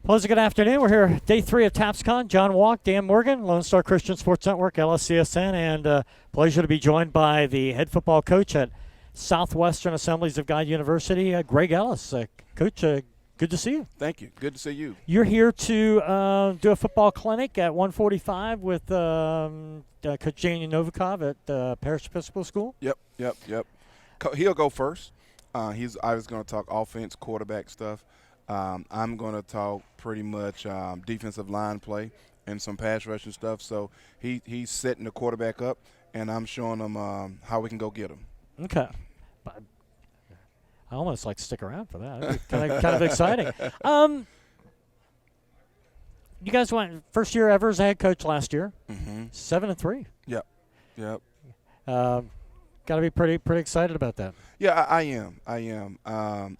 Pleasant good afternoon. We're here day 3 of TAPSCon. John Walk, Dan Morgan, Lone Star Christian Sports Network, LSCSN, and pleasure to be joined by the head football coach at Southwestern Assemblies of God University, Greg Ellis. Coach, good to see you. Thank you. Good to see you. You're here to do a football clinic at 1:45 with Coach Daniel Novikov at Parish Episcopal School. Yep. He'll go first. He's obviously going to talk offense, quarterback stuff. I'm going to talk pretty much defensive line play and some pass rushing stuff. So he's setting the quarterback up, and I'm showing him how we can go get him. Okay. I almost like to stick around for that. Kind of exciting. You guys went first year ever as a head coach last year. 7-3. Yep. Got to be pretty excited about that. Yeah, I am.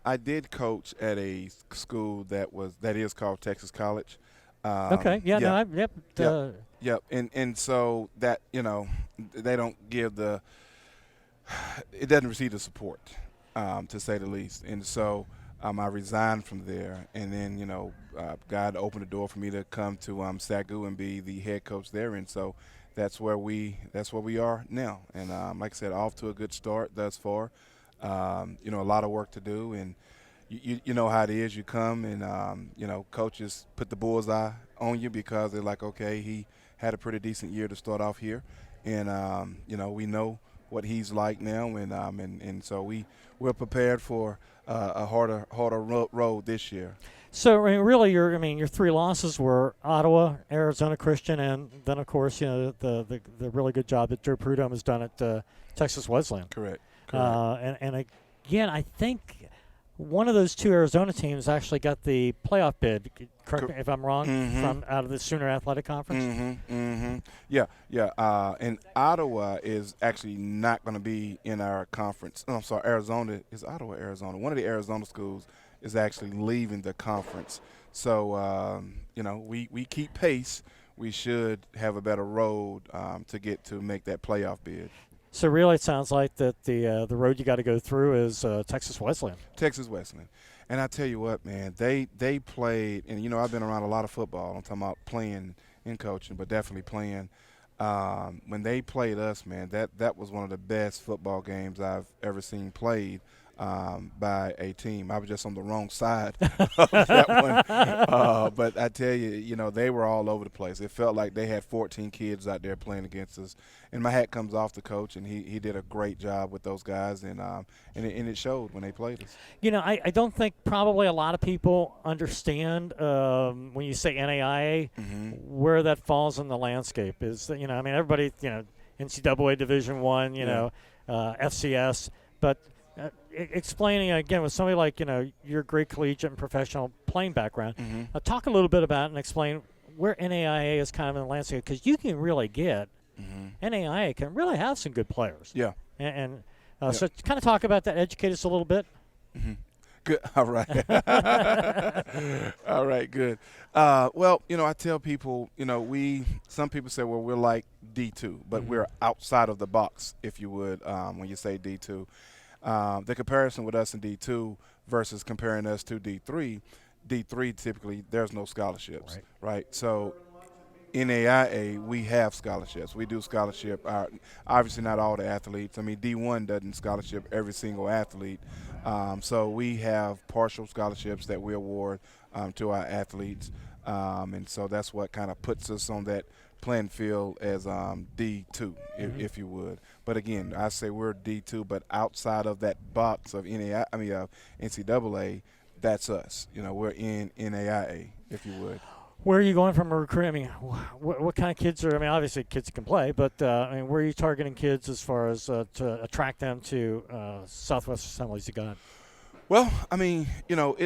I did coach at a school that is called Texas College. Okay. Yeah. Yep. No. Yep. Yep. And so that they don't give it doesn't receive the support, to say the least. And so I resigned from there, and then God opened the door for me to come to SAGU and be the head coach there, and so. That's where we are now, and like I said, off to a good start thus far. A lot of work to do, and you know how it is. You come and coaches put the bullseye on you because they're like, okay, he had a pretty decent year to start off here, and we know what he's like now, and so we're prepared for a harder road this year. So really, your 3 losses were Ottawa, Arizona Christian, and then of course the really good job that Joe Prudhomme has done at Texas Wesleyan. Correct. And again, I think one of those 2 Arizona teams actually got the playoff bid. Correct me if I'm wrong. From out of the Sooner Athletic Conference. Yeah. And Ottawa is actually not going to be in our conference. Oh, I'm sorry, Arizona is Ottawa, Arizona. One of the Arizona schools is actually leaving the conference. So, we keep pace. We should have a better road to make that playoff bid. So really, it sounds like that the road you got to go through is Texas Wesleyan. Texas Wesleyan. And I tell you what, man, they played, and I've been around a lot of football. I'm talking about playing and coaching, but definitely playing. When they played us, man, that was one of the best football games I've ever seen played. By a team. I was just on the wrong side of that one. But I tell you, they were all over the place. It felt like they had 14 kids out there playing against us. And my hat comes off the coach, and he did a great job with those guys, and it showed when they played us. I don't think probably a lot of people understand when you say NAIA where that falls in the landscape. Is everybody NCAA Division I, FCS, but explaining again with somebody like your great collegiate and professional playing background, talk a little bit about and explain where NAIA is kind of in the landscape, because you can really get NAIA can really have some good players. Yeah, and so kind of talk about that, educate us a little bit. Good. All right. All right. Good. Well, I tell people, some people say, well, we're like D2, but we're outside of the box, if you would, when you say D2. The comparison with us in D2 versus comparing us to D3 typically there's no scholarships, right? So in AIA we have scholarships. We do scholarship. Obviously not all the athletes. I mean, D1 doesn't scholarship every single athlete. So we have partial scholarships that we award to our athletes. And so that's what kind of puts us on that playing field as D2, if you would. But again, I say we're D2, but outside of that box of NCAA, that's us. We're in NAIA, if you would. Where are you going from a recruit? I mean, what kind of kids are? I mean, obviously kids can play, but where are you targeting kids as far as to attract them to Southwest Assemblies of God? Well, I mean,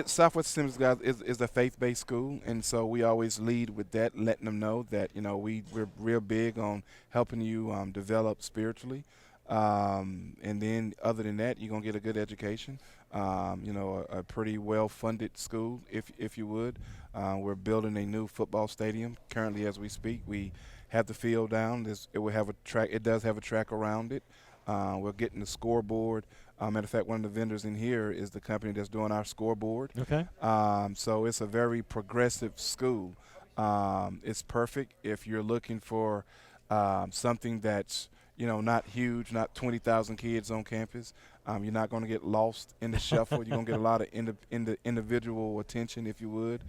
Southwest Assemblies of God is a faith-based school, and so we always lead with that, letting them know that we're real big on helping you develop spiritually, and then other than that, you're gonna get a good education. A pretty well-funded school, if you would. We're building a new football stadium currently as we speak. We have the field down. It will have a track. It does have a track around it. We're getting the scoreboard Matter of fact, one of the vendors in here is the company that's doing our scoreboard. Okay. So it's a very progressive school. It's perfect if you're looking for something that's not huge, not 20,000 kids on campus. You're not going to get lost in the shuffle. You're going to get a lot of individual attention, if you would.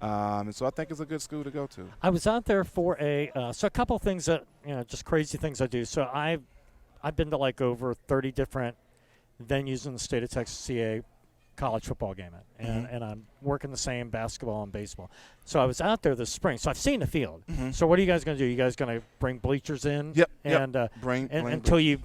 And so I think it's a good school to go to. I was out there for so a couple of things that, just crazy things I do. So I've been to like over 30 different venues in the state of Texas, see a college football game at, and I'm working the same basketball and baseball. So I was out there this spring. So I've seen the field. So what are you guys going to do? You guys going to bring bleachers in? Yep. And bring until you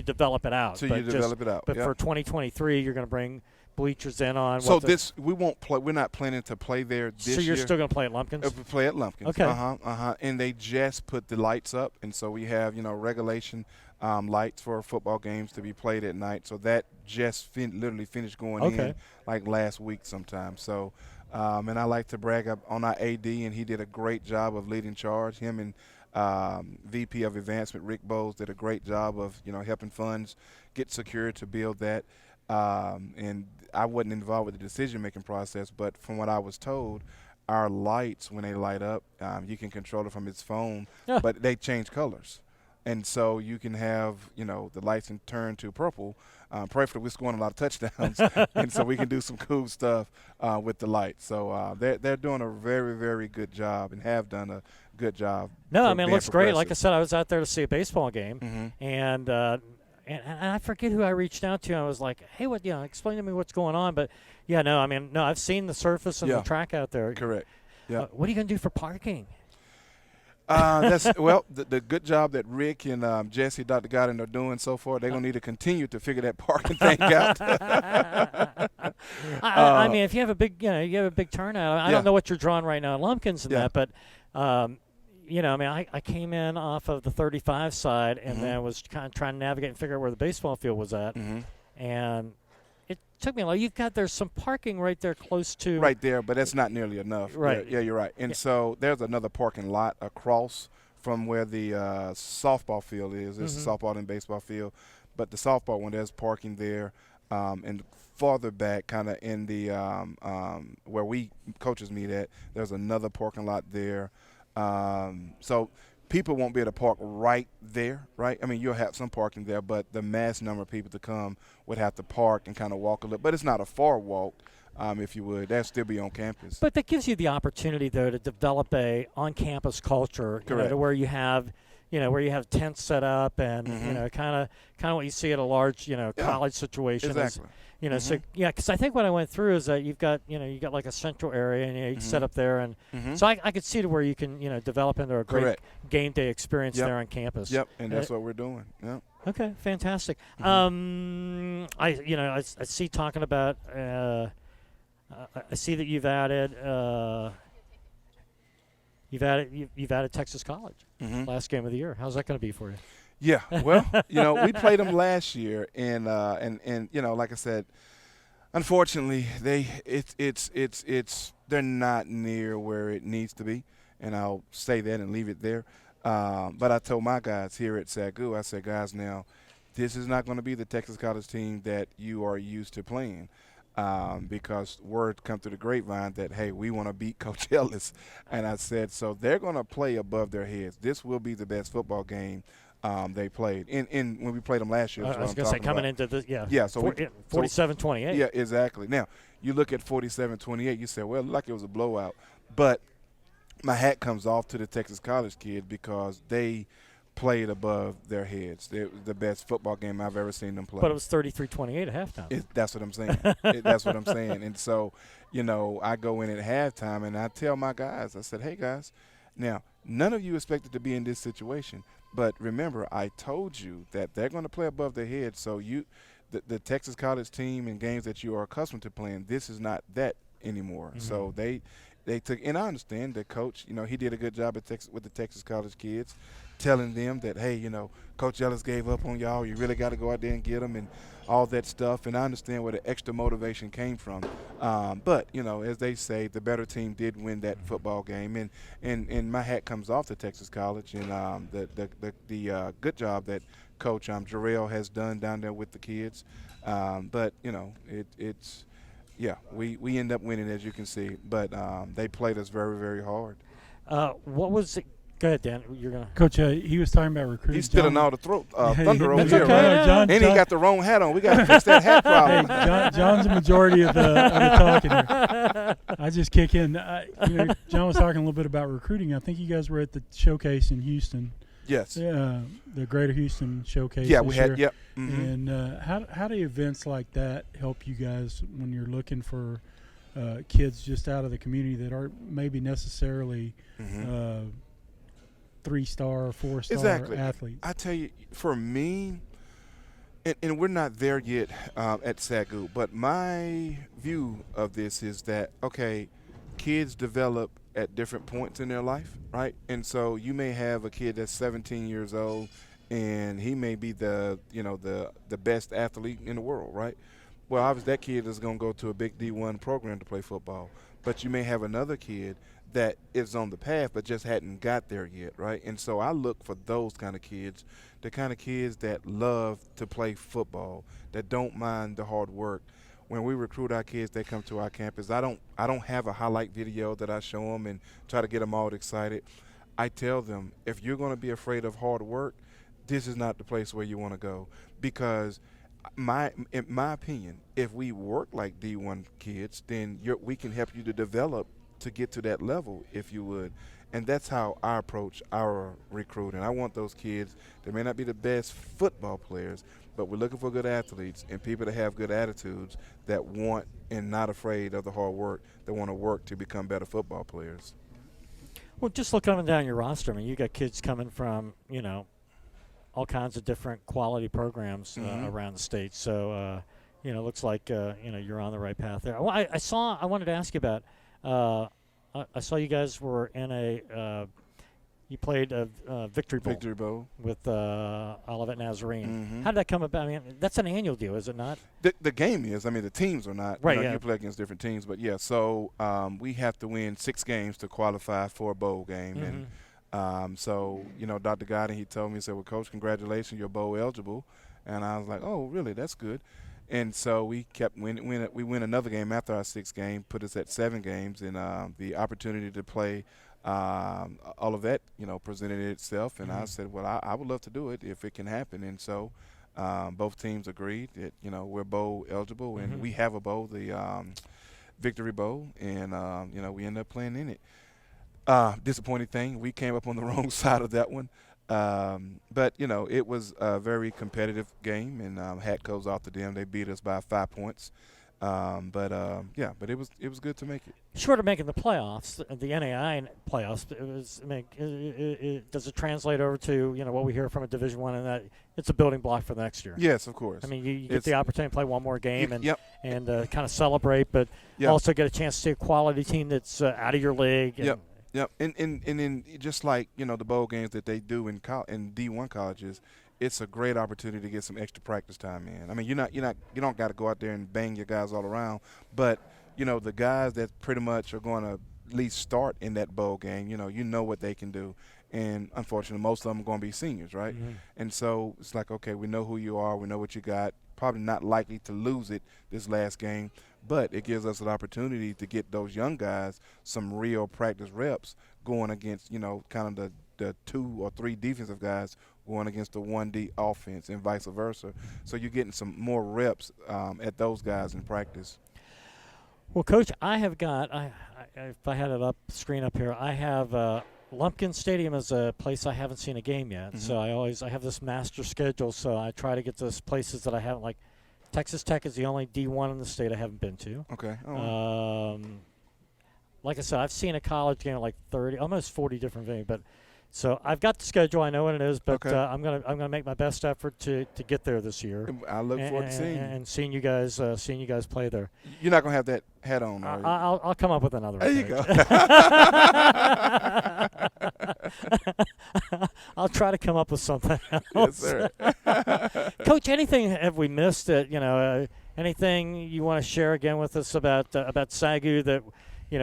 develop it out. Until you develop it out. But for 2023, you're going to bring bleachers in on. So we won't play. We're not planning to play there this year. So you're still going to play at Lumpkins? Play at Lumpkins. Okay. And they just put the lights up, and so we have regulation lights for football games to be played at night. So that just literally finished going in like last week sometime. So, and I like to brag up on our AD, and he did a great job of leading charge. Him and VP of Advancement Rick Bowles did a great job of helping funds get secured to build that. And I wasn't involved with the decision-making process, but from what I was told, our lights, when they light up, you can control it from its phone, but they change colors. And so you can have, the lights turn to purple. Preferably we're scoring a lot of touchdowns, and so we can do some cool stuff with the lights. So they're doing a very, very good job and have done a good job. No, I mean, it looks great. Like I said, I was out there to see a baseball game, and I forget who I reached out to. I was like, hey, explain to me what's going on. But, I've seen the surface and the track out there. Correct. Yeah. What are you going to do for parking? The good job that Rick and Jesse, Dr. Godin, are doing so far. They're gonna need to continue to figure that parking thing out. I mean, if you have a big, you have a big turnout. I don't know what you're drawing right now at Lumpkins and that, but I came in off of the 35 side and then was kind of trying to navigate and figure out where the baseball field was at, and it took me a while. There's some parking right there close to. Right there, but that's not nearly enough. Right. Yeah, you're right. And so there's another parking lot across from where the softball field is. It's a softball and baseball field. But the softball one, there's parking there. And farther back, kind of in the where we coaches meet at, there's another parking lot there. So people won't be able to park right there, right? I mean, you'll have some parking there, but the mass number of people to come would have to park and kind of walk a little. But it's not a far walk, if you would. That'd still be on campus. But that gives you the opportunity, though, to develop a on-campus culture, to where you have tents set up and kind of what you see at a large college situation. Exactly. So because I think what I went through is that you got like a central area and you can set up there, and so I could see to where you can develop into a great game day experience there on campus. Yep, and that's what we're doing. Yep. Okay, fantastic. I see talking about. I see that you've added. You've added Texas College last game of the year. How's that going to be for you? Yeah, well, we played them last year, and like I said, unfortunately, they're not near where it needs to be, and I'll say that and leave it there. But I told my guys here at SAGU, I said, guys, now this is not going to be the Texas College team that you are used to playing. Because word come through the grapevine that, hey, we want to beat Coach Ellis. And I said, so they're going to play above their heads. This will be the best football game they played. In when we played them last year. I was going to say, coming into this, so 47-28. Yeah, exactly. Now, you look at 47-28, you say, well, like it was a blowout. But my hat comes off to the Texas College kids because they played above their heads. It was the best football game I've ever seen them play. But it was 33-28 at halftime. That's what I'm saying. That's what I'm saying. And so, I go in at halftime and I tell my guys, I said, hey, guys, now, none of you expected to be in this situation. But remember, I told you that they're going to play above their heads. So the Texas College team and games that you are accustomed to playing, this is not that anymore. So they took, and I understand that Coach, he did a good job with the Texas College kids, telling them that, hey, Coach Ellis gave up on y'all. You really got to go out there and get them and all that stuff. And I understand where the extra motivation came from. But, as they say, the better team did win that football game. And my hat comes off to Texas College and the good job that Coach Jarrell has done down there with the kids. But it's yeah, we end up winning, as you can see. But they played us very, very hard. What was it? Go ahead, Dan. You're gonna. Coach, he was talking about recruiting. He's spilling all the thunder over that's here, okay. right? John, And he got the wrong hat on. We got to fix that hat problem. Hey, John's the majority of the talking here. I just kick in. John was talking a little bit about recruiting. I think you guys were at the showcase in Houston. Yes. The Greater Houston Showcase. Yeah, this we had. year. Yep. Mm-hmm. And how do events like that help you guys when you're looking for kids just out of the community that aren't maybe necessarily 3-star or 4-star athletes? I tell you, for me, and we're not there yet at SAGU, but my view of this is that, okay, kids develop at different points in their life, right? And so you may have a kid that's 17 years old, and he may be the best athlete in the world, right? Well, obviously that kid is going to go to a big D1 program to play football. But you may have another kid that is on the path but just hadn't got there yet, right? And so I look for those kind of kids, the kind of kids that love to play football, that don't mind the hard work. When we recruit our kids, they come to our campus. I don't have a highlight video that I show them and try to get them all excited. I tell them, if you're going to be afraid of hard work, this is not the place where you want to go, because in my opinion, if we work like D1 kids, then we can help you to develop to get to that level, if you would. And that's how I approach our recruiting. I want those kids that may not be the best football players, but we're looking for good athletes and people that have good attitudes, that want and not afraid of the hard work, that want to work to become better football players. Well, just look up and down your roster. I mean, you got kids coming from, all kinds of different quality programs around the state. So, looks like, you're on the right path there. Well, I wanted to ask you about, I saw you guys were in you played a Victory Bowl. Victory Bowl. With Olivet Nazarene. Mm-hmm. How did that come about? I mean, that's an annual deal, is it not? The game is. I mean, the teams are not. Right, You play against different teams. But, yeah, so we have to win 6 games to qualify for a bowl game. Mm-hmm. And so, Dr. Godden, he told me, he said, well, Coach, congratulations, you're bowl eligible. And I was like, oh, really? That's good. And so we kept winning. We win another game after our 6th game, put us at 7 games. And the opportunity to play all of that, presented itself. And I said, well, I would love to do it if it can happen. And so both teams agreed that, we're bowl eligible. And we have a bowl, the Victory Bowl. And, we ended up playing in it. Disappointing thing, we came up on the wrong side of that one. But, it was a very competitive game, and hat goes off to them. They beat us by 5 points. But it was good to make it. Short of making the playoffs, the NAI playoffs, does it translate over to what we hear from a Division I, and that it's a building block for the next year? Yes, of course. I mean, you get the opportunity to play one more game and Yep. kind of celebrate, but also get a chance to see a quality team that's out of your league. And Yep, and then just like the bowl games that they do in D1 colleges, it's a great opportunity to get some extra practice time in. I mean, you don't got to go out there and bang your guys all around, but the guys that pretty much are going to at least start in that bowl game, you know what they can do. And unfortunately, most of them are going to be seniors, right? Mm-hmm. And so it's like, okay, we know who you are, we know what you got. Probably not likely to lose it this last game, but it gives us an opportunity to get those young guys some real practice reps going against, kind of the 2 or 3 defensive guys going against the 1D offense and vice versa. So you're getting some more reps at those guys in practice. Well, Coach, I have got, if I had it up, screen up here, I have Lumpkin Stadium is a place I haven't seen a game yet. Mm-hmm. So I have this master schedule, so I try to get to places that I haven't, like Texas Tech is the only D1 in the state I haven't been to. Okay. Like I said, I've seen a college game like 30, almost 40 different venues, but so I've got the schedule. I know what it is, but okay. I'm gonna make my best effort to get there this year. I look forward to seeing you and seeing you guys play there. You're not gonna have that hat on, are you? I'll come up with another. There you go. I'll try to come up with something else. Yes, sir. Coach, anything have we missed that anything you want to share again with us about SAGU that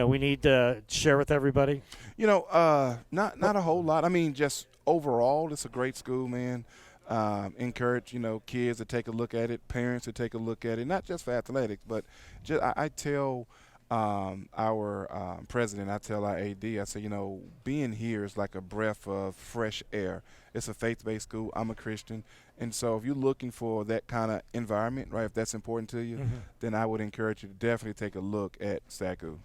we need to share with everybody? Not a whole lot. I mean, just overall, it's a great school, man. encourage, kids to take a look at it, parents to take a look at it, not just for athletics, but I tell our president, I tell our AD, I say, being here is like a breath of fresh air. It's a faith-based school. I'm a Christian. And so if you're looking for that kind of environment, right, if that's important to you, then I would encourage you to definitely take a look at SAGU.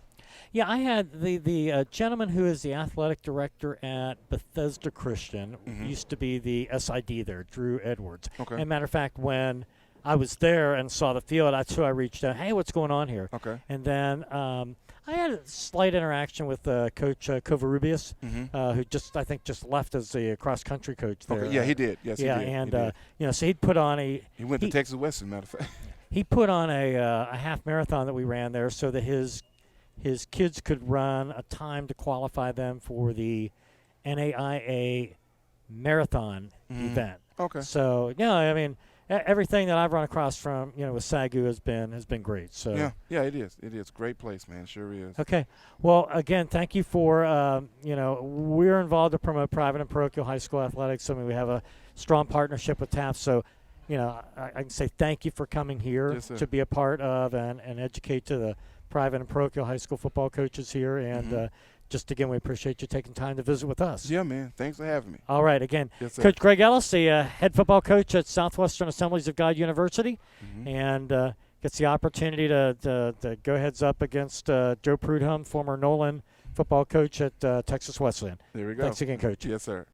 Yeah, I had the gentleman who is the athletic director at Bethesda Christian, used to be the SID there, Drew Edwards. Okay. As a matter of fact, when I was there and saw the field, that's who I reached out. Hey, what's going on here? Okay. And then I had a slight interaction with Coach Covarrubias, who I think just left as the cross-country coach there. Okay. Yeah, he did. Yes, yeah, he did. and so he'd put on he went to Texas Western, matter of fact. He put on a half marathon that we ran there so that his kids could run a time to qualify them for the NAIA marathon event. Okay. So, I mean, everything that I've run across from, with SAGU has been great. So yeah, it is. It is. Great place, man. Sure is. Okay. Well, again, thank you for, we're involved to promote private and parochial high school athletics. I mean, we have a strong partnership with TAF. So, I can say thank you for coming here to be a part of and educate to the private and parochial high school football coaches here. And just again, we appreciate you taking time to visit with us. Yeah, man. Thanks for having me. All right. Again, yes, sir. Coach Greg Ellis, the head football coach at Southwestern Assemblies of God University, and gets the opportunity to go heads up against Joe Prudhomme, former Nolan football coach at Texas Wesleyan. There we go. Thanks again, Coach. Yes, sir.